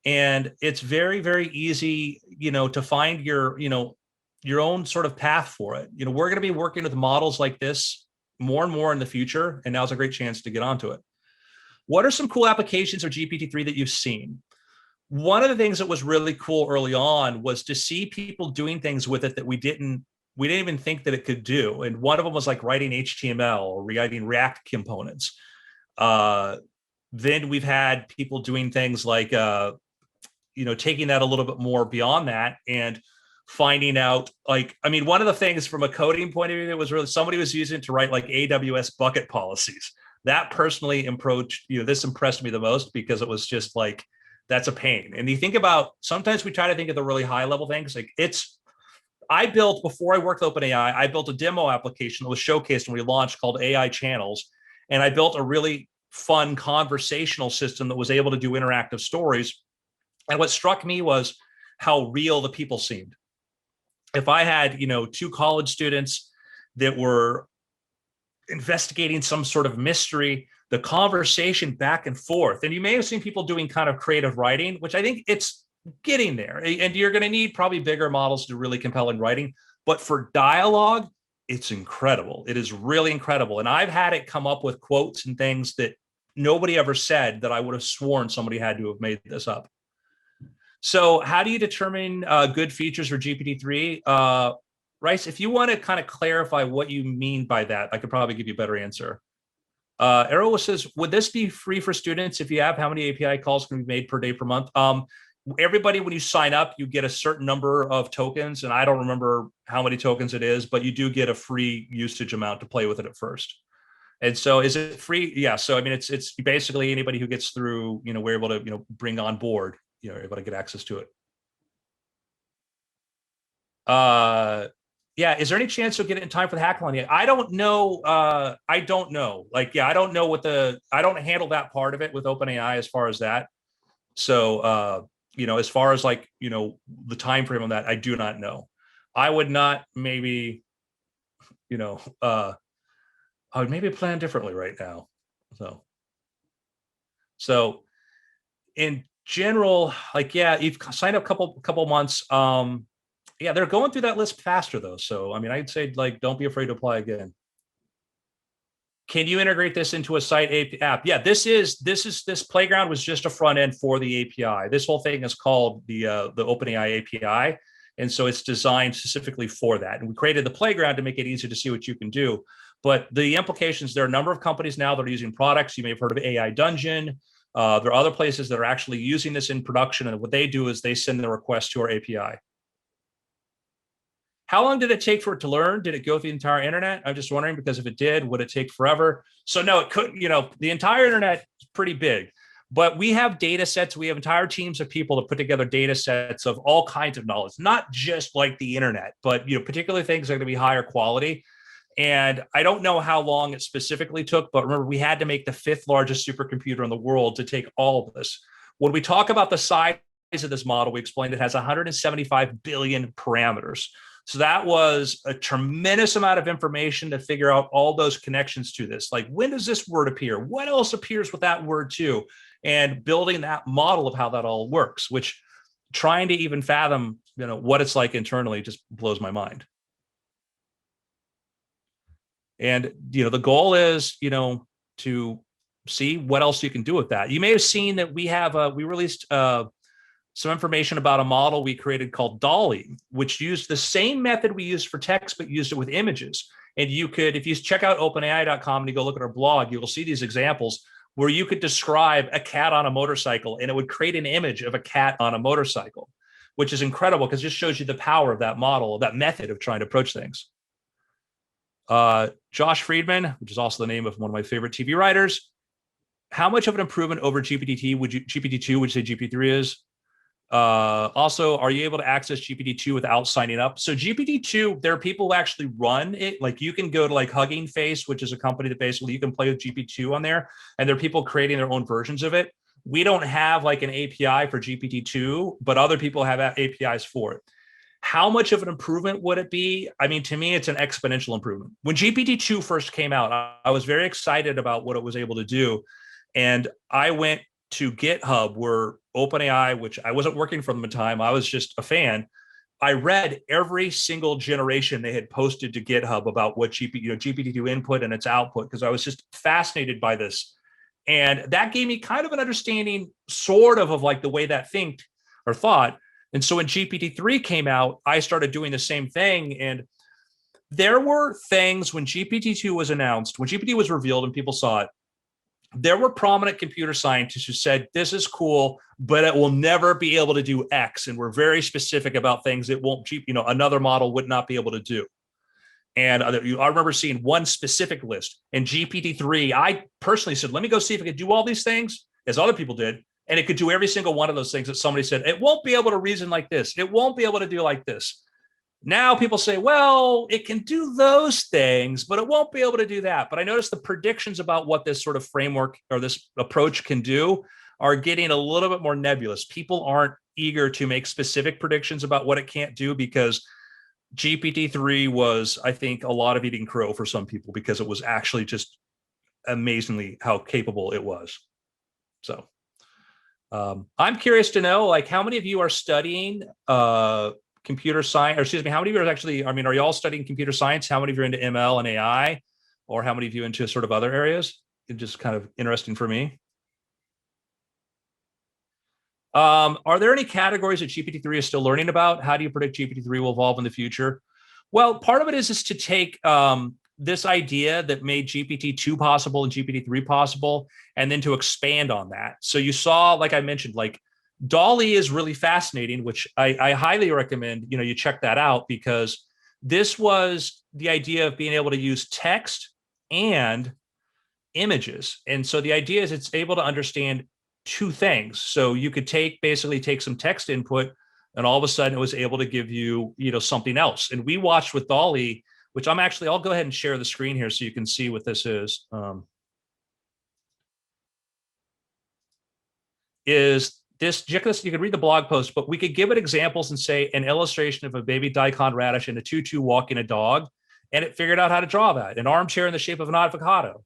And it's very, very easy, to find your own sort of path for it. We're going to be working with models like this more and more in the future. And now's a great chance to get onto it. What are some cool applications of GPT-3 that you've seen? One of the things that was really cool early on was to see people doing things with it that we didn't even think that it could do. And one of them was like writing HTML or writing React components. Then we've had people doing things like, taking that a little bit more beyond that and finding out, one of the things from a coding point of view that was really, somebody was using it to write like AWS bucket policies. That personally this impressed me the most because it was just like, that's a pain. And you think about, sometimes we try to think of the really high level things. Like I built, before I worked with OpenAI, I built a demo application that was showcased when we launched called AI Channels. And I built a really fun conversational system that was able to do interactive stories. And what struck me was how real the people seemed. If I had, two college students that were investigating some sort of mystery, the conversation back and forth, and you may have seen people doing kind of creative writing, which I think it's getting there. And you're going to need probably bigger models to do really compelling writing. But for dialogue, it's incredible. It is really incredible. And I've had it come up with quotes and things that nobody ever said that I would have sworn somebody had to have made this up. So how do you determine good features for GPT-3? Rice, if you want to kind of clarify what you mean by that, I could probably give you a better answer. Errol says, would this be free for students if you have how many API calls can be made per day per month? Everybody, when you sign up, you get a certain number of tokens, and I don't remember how many tokens it is, but you do get a free usage amount to play with it at first. And so is it free? Yeah. So, I mean, it's basically anybody who gets through, we're able to, bring on board, able to get access to it. Yeah. Is there any chance you'll get it in time for the hackathon yet? I don't know. I don't know. I don't know I don't handle that part of it with OpenAI as far as that. So, as far as the time frame on that, I do not know. I would not maybe, I would maybe plan differently right now. So in general, you've signed up a couple months. Yeah, they're going through that list faster though. So, I mean, I'd say don't be afraid to apply again. Can you integrate this into a site app? Yeah, this playground was just a front end for the API. This whole thing is called the OpenAI API. And so it's designed specifically for that. And we created the playground to make it easier to see what you can do. But the implications, there are a number of companies now that are using products. You may have heard of AI Dungeon. There are other places that are actually using this in production. And what they do is they send the request to our API. How long did it take for it to learn? Did it go through the entire internet? I'm just wondering, because if it did, would it take forever? So no, it couldn't. The entire internet is pretty big, but we have data sets. We have entire teams of people to put together data sets of all kinds of knowledge, not just like the internet, but particularly things that are going to be higher quality. And I don't know how long it specifically took, but remember, we had to make the 5th largest supercomputer in the world to take all of this. When we talk about the size of this model, we explained it has 175 billion parameters. So that was a tremendous amount of information to figure out all those connections to this. Like, when does this word appear? What else appears with that word too? And building that model of how that all works, which trying to even fathom, what it's like internally just blows my mind. And, the goal is, to see what else you can do with that. You may have seen that we released some information about a model we created called Dolly, which used the same method we used for text, but used it with images. And you could, if you check out openai.com and you go look at our blog, you will see these examples where you could describe a cat on a motorcycle and it would create an image of a cat on a motorcycle, which is incredible because it just shows you the power of that model, that method of trying to approach things. Josh Friedman, which is also the name of one of my favorite TV writers. How much of an improvement over GPT-2 would you say GPT-3 is? Also, are you able to access GPT-2 without signing up? So GPT-2, there are people who actually run it. Like, you can go to Hugging Face, which is a company that basically you can play with GPT-2 on there, and there are people creating their own versions of it. We don't have an API for GPT-2, but other people have APIs for it. How much of an improvement would it be? I mean, to me, it's an exponential improvement. When GPT-2 first came out, I was very excited about what it was able to do. And I went to GitHub, where OpenAI, which I wasn't working for them at the time, I was just a fan. I read every single generation they had posted to GitHub about what GPT-2 input and its output, because I was just fascinated by this. And that gave me kind of an understanding sort of the way that thought. And so when GPT-3 came out, I started doing the same thing. And there were things when GPT-2 was announced, when GPT was revealed and people saw it, there were prominent computer scientists who said, this is cool, but it will never be able to do X. And we're very specific about things it won't, another model would not be able to do. And I remember seeing one specific list, and GPT-3, I personally said, let me go see if it could do all these things, as other people did. And it could do every single one of those things that somebody said, it won't be able to reason like this. It won't be able to do like this. Now people say, well, it can do those things, but it won't be able to do that. But I noticed the predictions about what this sort of framework or this approach can do are getting a little bit more nebulous. People aren't eager to make specific predictions about what it can't do because GPT-3 was, I think, a lot of eating crow for some people because it was actually just amazingly how capable it was. So I'm curious to know, like, how many of you are studying computer science, or excuse me, how many of you are actually, I mean, are you all studying computer science? How many of you are into ML and AI, or how many of you into sort of other areas? It's just kind of interesting for me. Are there any categories that GPT-3 is still learning about? How do you predict GPT-3 will evolve in the future? Well, part of it is to take this idea that made GPT-2 possible and GPT-3 possible, and then to expand on that. So you saw, like I mentioned, like DALL-E is really fascinating, which I highly recommend, you check that out, because this was the idea of being able to use text and images. And so the idea is it's able to understand two things. So you could basically take some text input, and all of a sudden it was able to give you, something else. And we watched with DALL-E, which I'll go ahead and share the screen here so you can see what this is. You could read the blog post, but we could give it examples and say an illustration of a baby daikon radish and a tutu walking a dog, and it figured out how to draw that. An armchair in the shape of an avocado.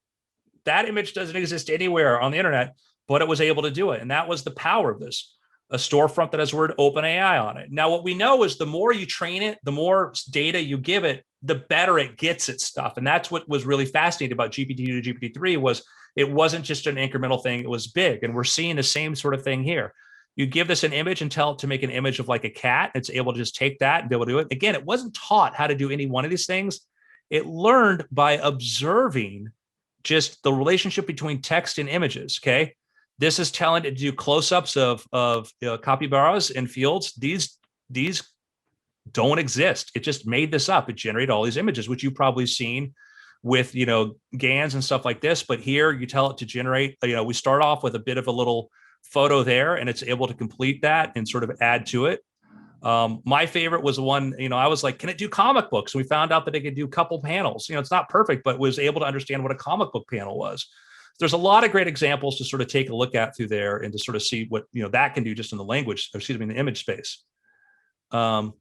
That image doesn't exist anywhere on the internet, but it was able to do it. And that was the power of this. A storefront that has the word OpenAI on it. Now, what we know is the more you train it, the more data you give it, the better it gets at stuff. And that's what was really fascinating about GPT-2 to GPT-3 was it wasn't just an incremental thing, it was big. And we're seeing the same sort of thing here. You give this an image and tell it to make an image of like a cat. It's able to just take that and be able to do it. Again, it wasn't taught how to do any one of these things. It learned by observing just the relationship between text and images, okay? This is telling it to do close-ups of capybaras in fields. These don't exist. It just made this up. It generated all these images, which you've probably seen with, GANs and stuff like this. But here you tell it to generate, we start off with a bit of a little photo there, and it's able to complete that and sort of add to it. My favorite was the one, I was like, can it do comic books? And we found out that it could do a couple panels. It's not perfect, but was able to understand what a comic book panel was. There's a lot of great examples to sort of take a look at through there and to sort of see what, that can do just in the language, in the image space. So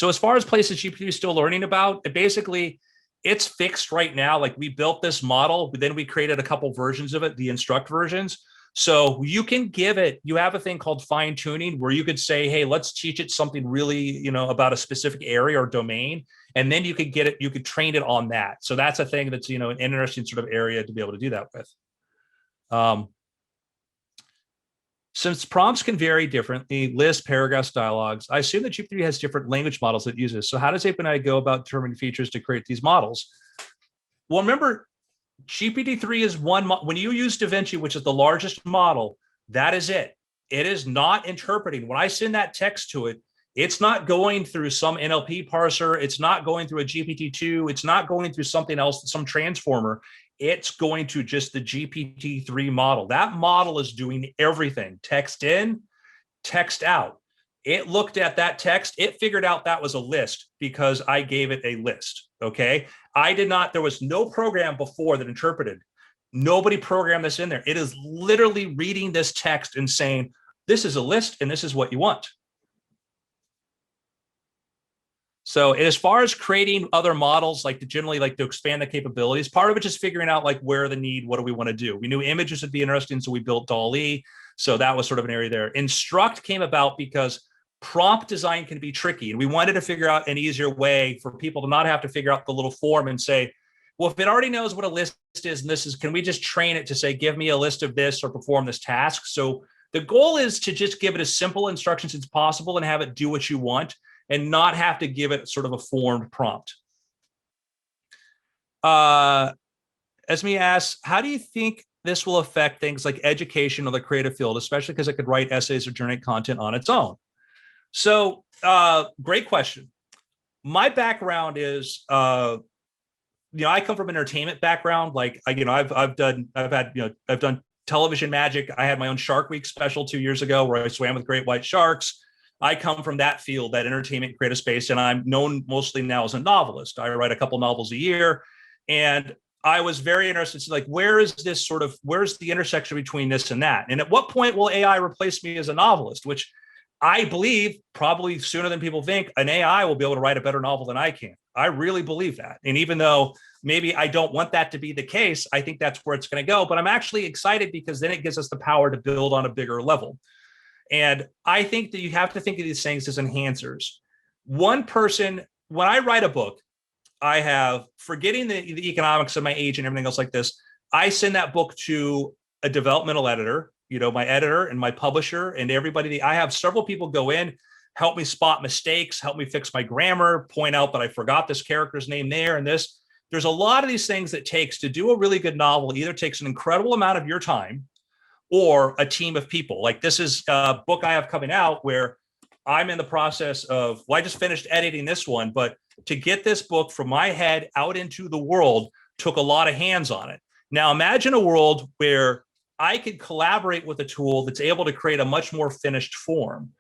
as far as places GPT is still learning about, it's fixed right now. Like we built this model, but then we created a couple versions of it, the instruct versions. So you can give it, you have a thing called fine tuning where you could say, hey, let's teach it something really, about a specific area or domain. And then you could get it, you could train it on that. So that's a thing that's, an interesting sort of area to be able to do that with. Since prompts can vary differently, lists, paragraphs, dialogues, I assume that GPT has different language models that it uses. So how does OpenAI go about determining features to create these models? Well, remember, GPT-3 is one. When you use DaVinci, which is the largest model, that is it. It is not interpreting. When I send that text to it, it's not going through some NLP parser. It's not going through a GPT-2. It's not going through something else, some transformer. It's going to just the GPT-3 model. That model is doing everything. Text in, text out. It looked at that text. It figured out that was a list because I gave it a list, okay? There was no program before that interpreted. Nobody programmed this in there. It is literally reading this text and saying, this is a list and this is what you want. So as far as creating other models, like to expand the capabilities, part of it is figuring out like where the need, what do we want to do? We knew images would be interesting, so we built DALL-E. So that was sort of an area there. Instruct came about because prompt design can be tricky. And we wanted to figure out an easier way for people to not have to figure out the little form and say, well, if it already knows what a list is, and this is, can we just train it to say, give me a list of this or perform this task? So the goal is to just give it as simple instructions as possible and have it do what you want and not have to give it sort of a formed prompt. Esme asks, how do you think this will affect things like education or the creative field, especially because it could write essays or generate content on its own? So great question. My background is, I come from an entertainment background. Like, I've done television magic. I had my own Shark Week special 2 years ago where I swam with great white sharks. I come from that field, that entertainment creative space, and I'm known mostly now as a novelist. I write a couple novels a year, and I was very interested in like, where's the intersection between this and that? And at what point will AI replace me as a novelist? Which I believe probably sooner than people think, an AI will be able to write a better novel than I can. I really believe that. And even though maybe I don't want that to be the case, I think that's where it's going to go. But I'm actually excited because then it gives us the power to build on a bigger level. And I think that you have to think of these things as enhancers. One person, when I write a book, I have, forgetting the economics of my age and everything else like this, I send that book to a developmental editor, my editor and my publisher and everybody. I have several people go in, help me spot mistakes, help me fix my grammar, point out that I forgot this character's name there and this. There's a lot of these things that takes to do a really good novel. Either takes an incredible amount of your time or a team of people. Like this is a book I have coming out where I'm in the process of, I just finished editing this one, but to get this book from my head out into the world took a lot of hands on it. Now imagine a world where I could collaborate with a tool that's able to create a much more finished form.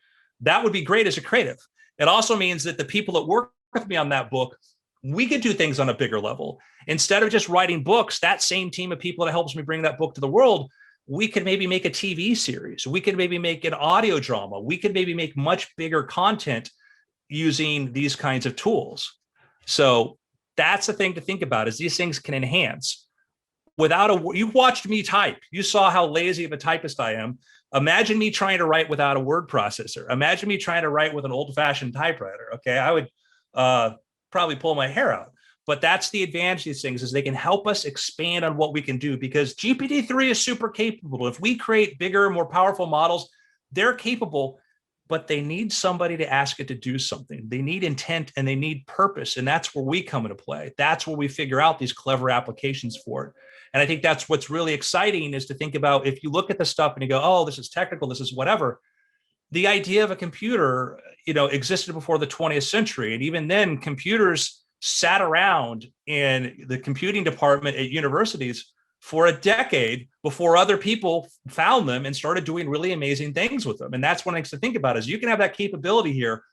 That would be great as a creative. It also means that the people that work with me on that book, we could do things on a bigger level. Instead of just writing books, that same team of people that helps me bring that book to the world, we could maybe make a TV series. We could maybe make an audio drama. We could maybe make much bigger content using these kinds of tools. So that's the thing to think about, is these things can enhance. You watched me type. You saw how lazy of a typist I am. Imagine me trying to write without a word processor. Imagine me trying to write with an old-fashioned typewriter. Okay, I would probably pull my hair out. But that's the advantage of these things, is they can help us expand on what we can do, because GPT-3 is super capable. If we create bigger, more powerful models, they're capable, but they need somebody to ask it to do something. They need intent and they need purpose. And that's where we come into play. That's where we figure out these clever applications for it. And I think that's what's really exciting, is to think about, if you look at the stuff and you go, oh, this is technical, this is whatever. The idea of a computer, existed before the 20th century. And even then, computers sat around in the computing department at universities for a decade before other people found them and started doing really amazing things with them. And that's one thing to think about, is you can have that capability here.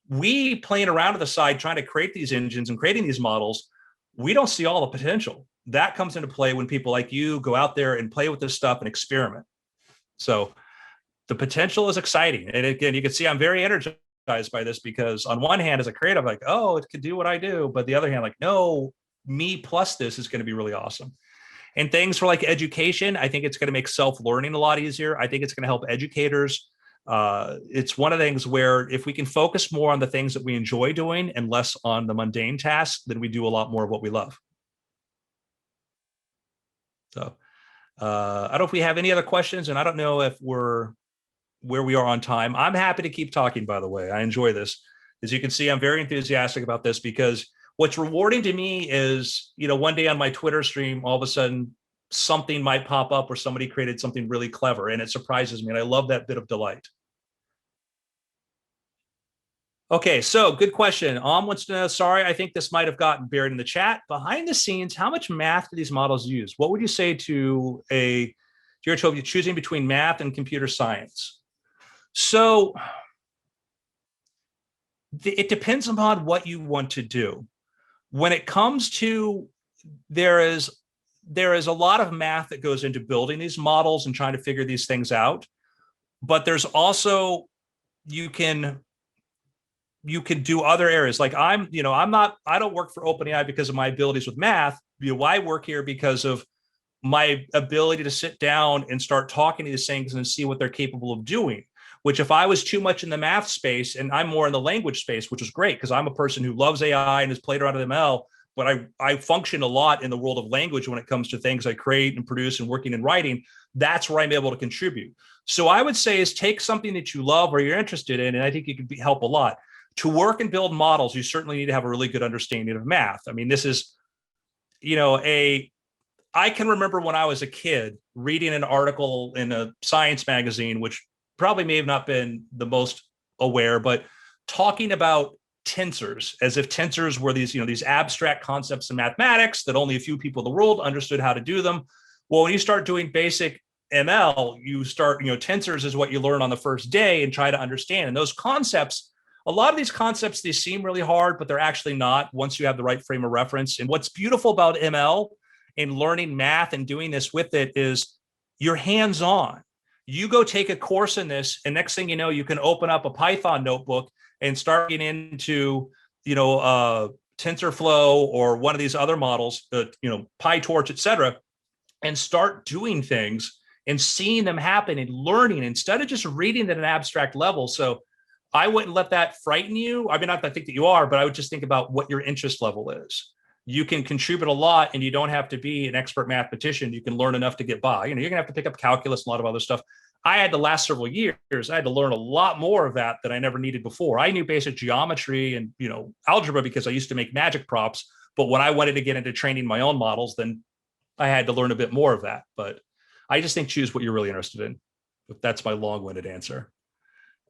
We playing around to the side, trying to create these engines and creating these models, we don't see all the potential. That comes into play when people like you go out there and play with this stuff and experiment. So the potential is exciting. And again, you can see I'm very energized by this, because on one hand, as a creative, like, oh, it could do what I do. But the other hand, like, no, me plus this is going to be really awesome. And things for like education, I think it's going to make self-learning a lot easier. I think it's going to help educators. It's one of the things where if we can focus more on the things that we enjoy doing and less on the mundane tasks, then we do a lot more of what we love. So I don't know if we have any other questions, and I don't know if we're where we are on time. I'm happy to keep talking, by the way. I enjoy this. As you can see, I'm very enthusiastic about this, because what's rewarding to me is, one day on my Twitter stream, all of a sudden something might pop up where somebody created something really clever, and it surprises me. And I love that bit of delight. Okay, so good question. Wants to know, sorry, I think this might have gotten buried in the chat. Behind the scenes, how much math do these models use? What would you say to you're choosing between math and computer science? So it depends upon what you want to do. When it comes to, there is a lot of math that goes into building these models and trying to figure these things out. But there's also, you can do other areas. Like I don't work for OpenAI because of my abilities with math. I work here because of my ability to sit down and start talking to these things and see what they're capable of doing. Which, if I was too much in the math space and I'm more in the language space, which is great because I'm a person who loves AI and has played around with ML, but I function a lot in the world of language when it comes to things I create and produce and working and writing. That's where I'm able to contribute. So I would say is take something that you love or you're interested in, and I think it could help a lot. To work and build models, you certainly need to have a really good understanding of math. I mean, this is, I can remember when I was a kid reading an article in a science magazine, which probably may have not been the most aware, but talking about tensors as if tensors were these abstract concepts in mathematics that only a few people in the world understood how to do them. Well, when you start doing basic ML, you start, tensors is what you learn on the first day and try to understand. And those concepts, a lot of these concepts, they seem really hard, but they're actually not once you have the right frame of reference. And what's beautiful about ML and learning math and doing this with it is you're hands-on. You go take a course in this, and next thing you know, you can open up a Python notebook and start getting into, TensorFlow or one of these other models, PyTorch, et cetera, and start doing things and seeing them happen and learning instead of just reading at an abstract level. So I wouldn't let that frighten you. I mean, not that I think that you are, but I would just think about what your interest level is. You can contribute a lot and you don't have to be an expert mathematician. You can learn enough to get by. You're going to have to pick up calculus and a lot of other stuff. I had the last several years, I had to learn a lot more of that I never needed before. I knew basic geometry and, algebra because I used to make magic props. But when I wanted to get into training my own models, then I had to learn a bit more of that. But I just think choose what you're really interested in. That's my long-winded answer.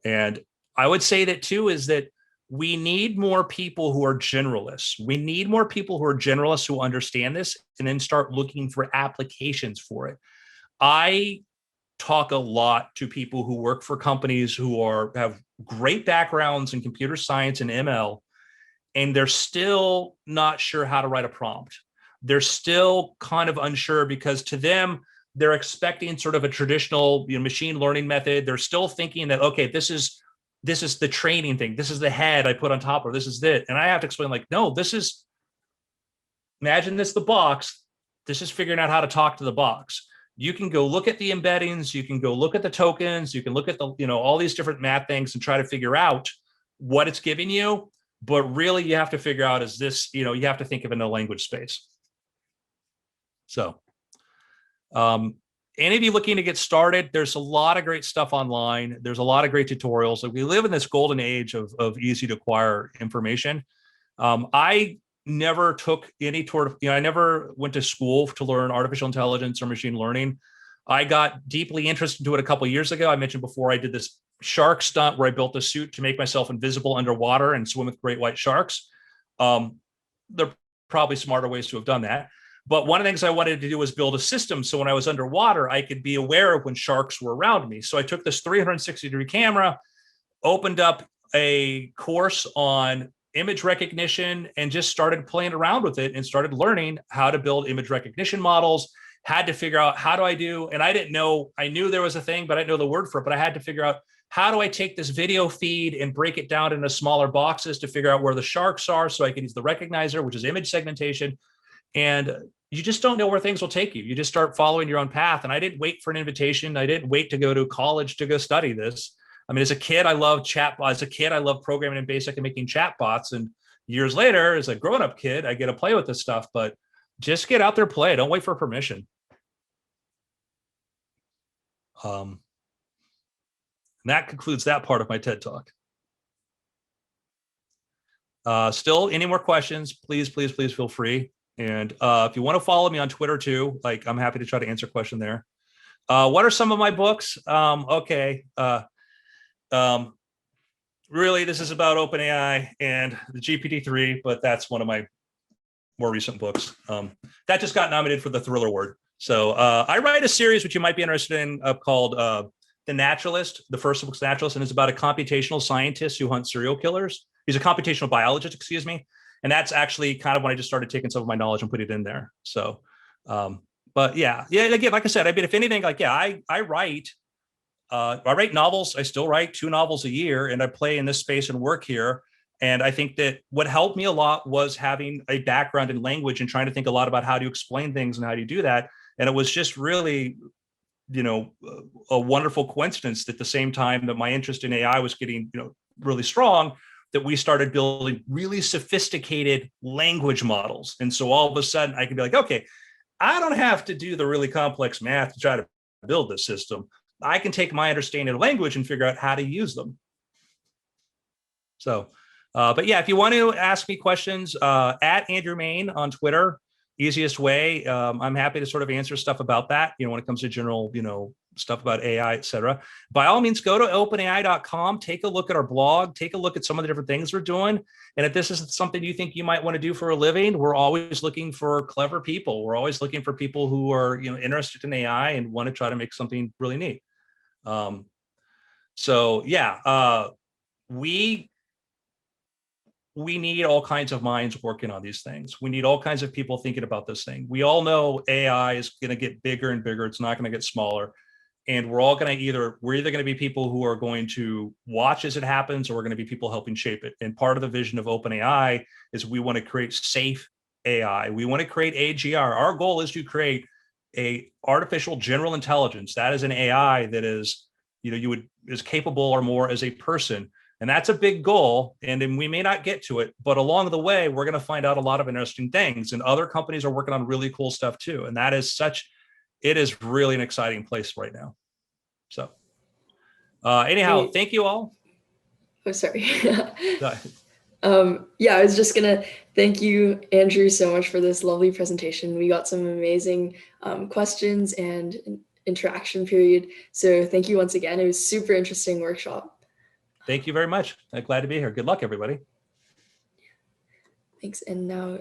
And I would say that too, is that we need more people who are generalists. We need more people who are generalists who understand this and then start looking for applications for it. I talk a lot to people who work for companies who have great backgrounds in computer science and ML, and they're still not sure how to write a prompt. They're still kind of unsure because to them, they're expecting sort of a traditional machine learning method. They're still thinking that, okay, this is the training thing. This is the head I put on top, or this is it. And I have to explain, like, no, imagine this, the box. This is figuring out how to talk to the box. You can go look at the embeddings. You can go look at the tokens. You can look at the, all these different math things and try to figure out what it's giving you. But really you have to figure out, is this, you have to think of it in a language space. So, any of you looking to get started, there's a lot of great stuff online. There's a lot of great tutorials. Like, we live in this golden age of easy to acquire information. I never took any sort of, I never went to school to learn artificial intelligence or machine learning. I got deeply interested into it a couple of years ago. I mentioned before I did this shark stunt where I built a suit to make myself invisible underwater and swim with great white sharks. There are probably smarter ways to have done that. But one of the things I wanted to do was build a system so when I was underwater, I could be aware of when sharks were around me. So I took this 360-degree camera, opened up a course on image recognition, and just started playing around with it and started learning how to build image recognition models. Had to figure out how do I do, and I didn't know, I knew there was a thing, but I didn't know the word for it, but I had to figure out how do I take this video feed and break it down into smaller boxes to figure out where the sharks are so I can use the recognizer, which is image segmentation. And you just don't know where things will take you. You just start following your own path. And I didn't wait for an invitation. I didn't wait to go to college to go study this. I mean, as a kid, I loved chatbots. As a kid, I loved programming in BASIC and making chatbots. And years later, as a grown-up kid, I get to play with this stuff. But just get out there, play. Don't wait for permission. And that concludes that part of my TED Talk. Still, any more questions, please feel free. And if you want to follow me on Twitter too, like, I'm happy to try to answer a question there. What are some of my books? Okay. Really, this is about OpenAI and the GPT-3, but that's one of my more recent books. That just got nominated for the Thriller Award. So I write a series which you might be interested in called The Naturalist. The first book's The Naturalist, and it's about a computational scientist who hunts serial killers. He's a computational biologist, excuse me. And that's actually kind of when I just started taking some of my knowledge and put it in there. So, but yeah, again, like I said, I mean, if anything, like, yeah, I write novels. I still write 2 novels a year, and I play in this space and work here. And I think that what helped me a lot was having a background in language and trying to think a lot about how to explain things and how do you do that. And it was just really, a wonderful coincidence that at the same time that my interest in AI was getting, really strong, that we started building really sophisticated language models. And so all of a sudden I could be like, okay, I don't have to do the really complex math to try to build this system. I can take my understanding of language and figure out how to use them. So, but yeah, if you want to ask me questions, at Andrew Mayne on Twitter, easiest way. I'm happy to sort of answer stuff about that, when it comes to general, stuff about AI, et cetera, by all means, go to openai.com, take a look at our blog, take a look at some of the different things we're doing. And if this is something you think you might want to do for a living, we're always looking for clever people. We're always looking for people who are, interested in AI and want to try to make something really neat. So yeah, we need all kinds of minds working on these things. We need all kinds of people thinking about this thing. We all know AI is going to get bigger and bigger. It's not going to get smaller. And we're either going to be people who are going to watch as it happens, or we're going to be people helping shape it. And part of the vision of OpenAI is we want to create safe AI. We want to create AGR. Our goal is to create a artificial general intelligence. That is an AI that is, is capable or more as a person. And that's a big goal. And then we may not get to it, but along the way, we're going to find out a lot of interesting things. And other companies are working on really cool stuff too. And it is really an exciting place right now. So anyhow, thank you all. Oh, sorry. Yeah, I was just gonna thank you, Andrew, so much for this lovely presentation. We got some amazing questions and an interaction period. So thank you once again. It was a super interesting workshop. Thank you very much. I'm glad to be here. Good luck, everybody. Thanks. And now